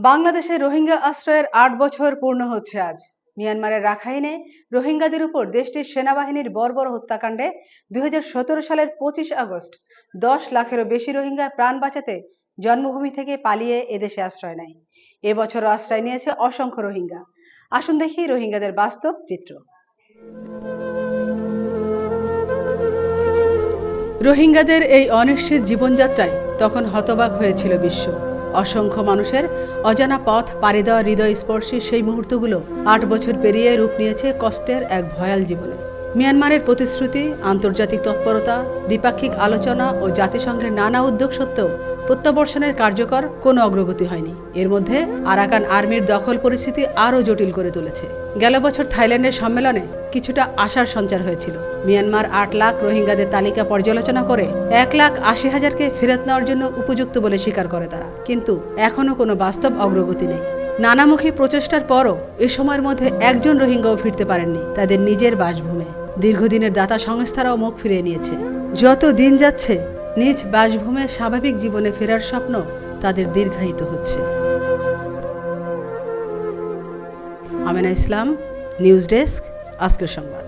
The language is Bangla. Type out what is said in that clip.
বাংলাদেশে রোহিঙ্গা আশ্রয়ের ৮ বছর পূর্ণ হচ্ছে আজ। মিয়ানমারের রাখাইনে রোহিঙ্গাদের উপর দেশটির সেনাবাহিনীর বর্বর হত্যাকাণ্ডে ২০১৭ সালের ২৫ আগস্ট ১০ লাখেরও বেশি রোহিঙ্গা প্রাণ বাঁচাতে জন্মভূমি থেকে পালিয়ে এদেশে আশ্রয় নেয়। এবছরও আশ্রয় নিয়েছে অসংখ্য রোহিঙ্গা। আসুন দেখি রোহিঙ্গাদের বাস্তব চিত্র। রোহিঙ্গাদের এই অনিশ্চিত জীবনযাত্রায় তখন হতবাক হয়েছিল বিশ্ব। অসংখ্য মানুষের অজানা পথ পাড়ি দেওয়া হৃদয়স্পর্শী সেই মুহূর্তগুলো ৮ বছর পেরিয়ে রূপ নিয়েছে কষ্টের এক ভয়াল জীবনে। মিয়ানমারের প্রতিশ্রুতি, আন্তর্জাতিক তৎপরতা, দ্বিপাক্ষিক আলোচনা ও জাতিসংঘের নানা উদ্যোগ সত্ত্বেও প্রত্যাবর্ষণের কার্যকর কোনো অগ্রগতি হয়নি। এর মধ্যে আরাকান আর্মির দখল পরিস্থিতি আরও জটিল করে তুলেছে। গেল বছর থাইল্যান্ডের সম্মেলনে কিছুটা আশার সঞ্চার হয়েছিল। মিয়ানমার ৮ লাখ রোহিঙ্গাদের তালিকা পর্যালোচনা করে ১,৮০,০০০কে ফেরত নেওয়ার জন্য উপযুক্ত বলে স্বীকার করে তারা, কিন্তু এখনও কোনো বাস্তব অগ্রগতি নেই। নানামুখী প্রচেষ্টার পরও এ সময়ের মধ্যে একজন রোহিঙ্গাও ফিরতে পারেননি তাদের নিজের বাসভূমে। দীর্ঘদিনের দাতা সংস্থারাও মুখ ফিরিয়ে নিয়েছে। যত দিন যাচ্ছে নিজ বাসভূমে স্বাভাবিক জীবনে ফেরার স্বপ্ন তাদের দীর্ঘায়িত হচ্ছে। আমেনা ইসলাম, নিউজ ডেস্ক, আজকের সংবাদ।